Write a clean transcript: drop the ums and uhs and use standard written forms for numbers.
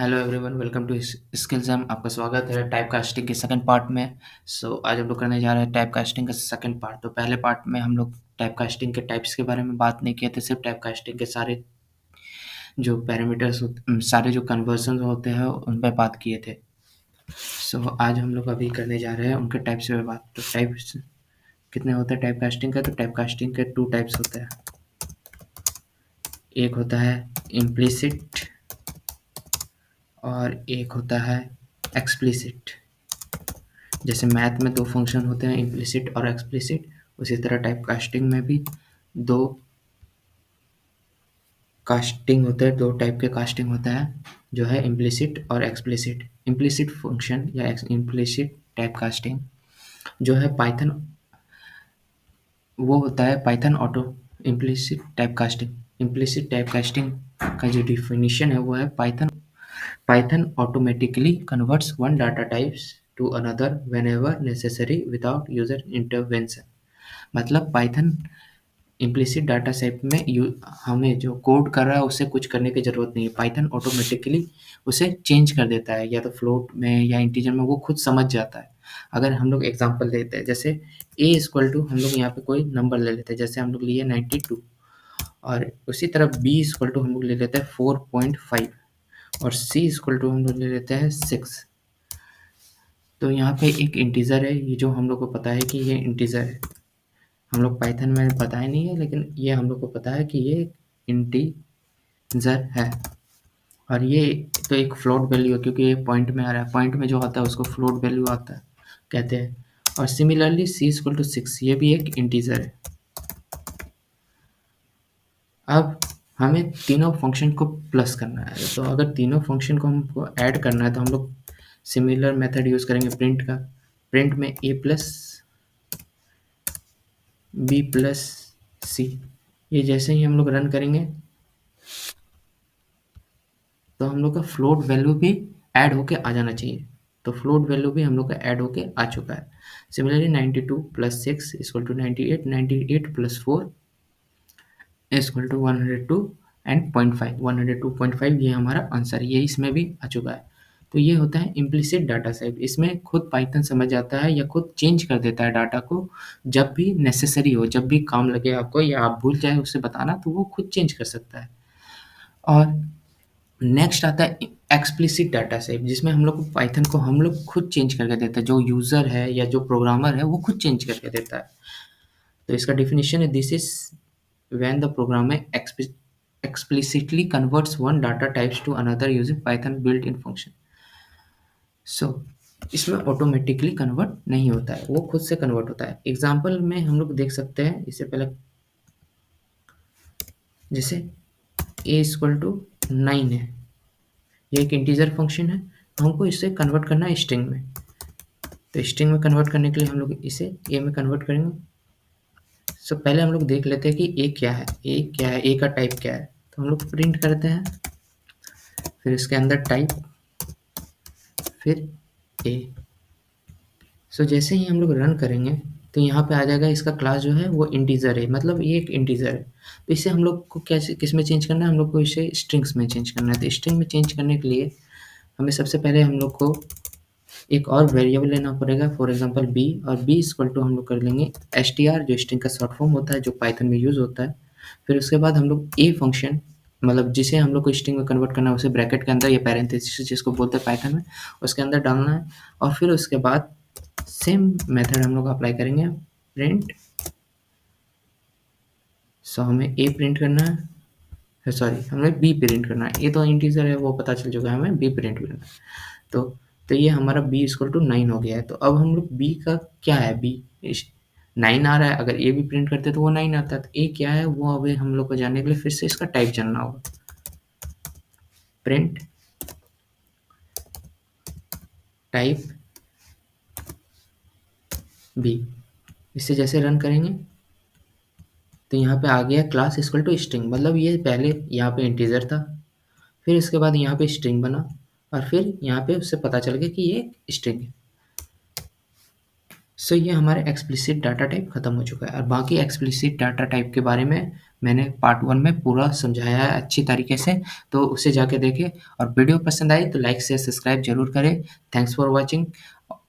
Hello everyone, welcome to skills. आपका स्वागत है टाइप कास्टिंग के सेकंड पार्ट में। आज हम लोग करने जा रहे हैं टाइप कास्टिंग का सेकंड पार्ट। तो पहले पार्ट में हम लोग टाइप कास्टिंग के टाइप्स के बारे में बात नहीं किए थे, सिर्फ टाइप कास्टिंग के सारे जो पैरामीटर्स सारे जो कन्वर्जन होते हैं उन पर बात किए थे। आज हम लोग अभी करने जा रहे हैं उनके टाइप्स पे बात। तो टाइप्स कितने होते हैं टाइप कास्टिंग का? तो टाइप कास्टिंग के 2 टाइप्स होते हैं। एक होता है इम्प्लिसिट और एक होता है एक्सप्लिसिट। जैसे मैथ में 2 फंक्शन होते हैं, इम्प्लिसिट और एक्सप्लिसिट, उसी तरह टाइप कास्टिंग में भी 2 कास्टिंग होते हैं, 2 टाइप के कास्टिंग होता है, जो है इम्प्लिसिट और एक्सप्लिसिट। इम्प्लिसिट फंक्शन या इम्प्लिसिट टाइप कास्टिंग जो है पाइथन, वो होता है Python auto implicit type casting. Implicit type casting का जो डिफिनीशन है वो है Python automatically converts one data types to another whenever necessary without user intervention। मतलब पाइथन इम्प्लिसिट डाटा सेट में हमें जो कोड कर रहा है उसे कुछ करने की ज़रूरत नहीं है। पाइथन ऑटोमेटिकली उसे चेंज कर देता है, या तो फ्लोट में या इंटीजर में, वो खुद समझ जाता है। अगर हम लोग एग्जांपल देते हैं, जैसे a इक्वल टू हम लोग यहाँ पे कोई नंबर ले लेते हैं, जैसे हम लोग लिए 92, और उसी तरह b इक्वल टू हम लोग ले लेते हैं 4.5 और c इक्वल टू हम लोग ले लेते हैं 6। तो यहाँ पे एक इंटीजर है, ये जो हम लोग को पता है कि ये इंटीजर है। हम लोग पाइथन में बताया नहीं है, लेकिन ये हम लोग को पता है कि ये इंटीजर है। और ये तो एक फ्लोट वैल्यू है, क्योंकि ये पॉइंट में आ रहा है। पॉइंट में जो आता है उसको फ्लोट वैल्यू आता है कहते हैं। और सिमिलरली c इक्वल टू 6, ये भी एक इंटीजर है। अब हमें तीनों फंक्शन को प्लस करना है, तो अगर तीनों फंक्शन को हमको ऐड करना है तो हम लोग सिमिलर मेथड यूज़ करेंगे प्रिंट का। प्रिंट में a plus b plus c, ये जैसे ही हम लोग रन करेंगे तो हम लोग का फ्लोट वैल्यू भी ऐड होके आ जाना चाहिए। तो फ्लोट वैल्यू भी हम लोग का ऐड होके आ चुका है। Similarly 92 plus 6 equal to 98, 98 plus 4 equal to 102 and 0.5, 102.5 ये हमारा आंसर, ये इसमें भी आ चुका है। तो ये होता है इम्प्लिसिट डाटा टाइप। इसमें खुद पाइथन समझ जाता है या खुद चेंज कर देता है डाटा को, जब भी नेसेसरी हो, जब भी काम लगे आपको या आप भूल जाए उससे बताना, तो वो खुद चेंज कर सकता है। और नेक्स्ट आता है एक्सप्लिसिट डाटा टाइप, जिसमें हम लोग को पाइथन को हम लोग खुद चेंज करके देता है। जो यूज़र है या जो प्रोग्रामर है वो खुद चेंज करके देता है। तो इसका डेफिनेशन है, this is when the programmer explicitly converts one data types to another using Python built-in function। So इसमें ऑटोमेटिकली कन्वर्ट नहीं होता है, वो खुद से कन्वर्ट होता है। एग्जाम्पल में हम लोग देख सकते हैं, इससे पहले जैसे a इक्वल टू 9 है, ये एक इंटीजर फंक्शन है, हमको इसे कन्वर्ट करना है स्ट्रिंग में। तो स्ट्रिंग में कन्वर्ट करने के लिए हम लोग इसे a में कन्वर्ट करेंगे। पहले हम लोग देख लेते हैं कि a क्या है, a का टाइप क्या है। तो हम लोग प्रिंट करते हैं, फिर इसके अंदर टाइप, फिर a। जैसे ही हम लोग रन करेंगे तो यहाँ पे आ जाएगा इसका क्लास जो है वो इंटीजर है, मतलब ये एक इंटीजर है। तो इसे हम लोग को कैसे किस में चेंज करना है, हम लोग को इसे स्ट्रिंग्स में चेंज करना है। तो स्ट्रिंग में चेंज करने के लिए हमें सबसे पहले हम लोग को एक और वेरिएबल लेना पड़ेगा, फॉर एग्जांपल b, और b इक्वल टू हम लोग कर लेंगे str, जो स्ट्रिंग का शॉर्ट फॉर्म होता है, जो पाइथन में यूज़ होता है। फिर उसके बाद हम लोग a फंक्शन, मतलब जिसे हम लोग को स्ट्रिंग में कन्वर्ट करना है, उसे ब्रैकेट के अंदर या पैरेंथेसिस जिसको बोलते हैं पाइथन में, उसके अंदर डालना है। और फिर उसके बाद सेम मेथड हम लोग अप्लाई करेंगे, प्रिंट। हमें a प्रिंट करना है, सॉरी हमें b प्रिंट करना है। ये तो इंटीजर है, वो पता चल चुका है, हमें b प्रिंट करना है। तो ये हमारा b इक्वल टू 9 हो गया है। तो अब हम लोग b का क्या है, b 9 आ रहा है, अगर a भी प्रिंट करते तो वो 9 आता है। तो a क्या है वो अभी हम लोग को जानने के लिए फिर से इसका टाइप जानना होगा। प्रिंट टाइप b, इससे जैसे रन करेंगे तो यहाँ पे आ गया क्लास इक्वल टू स्ट्रिंग, मतलब ये पहले यहाँ पे इंटीजर था, फिर इसके बाद यहाँ पे स्ट्रिंग बना, और फिर यहाँ पे उससे पता चल गया कि ये स्ट्रिंग है। ये हमारे एक्सप्लिसिट डाटा टाइप खत्म हो चुका है। और बाकी एक्सप्लिसिट डाटा टाइप के बारे में मैंने पार्ट 1 में पूरा समझाया है अच्छी तरीके से, तो उसे जाके देखें और वीडियो पसंद आई तो लाइक, शेयर, सब्सक्राइब ज़रूर करें। Thanks for watching.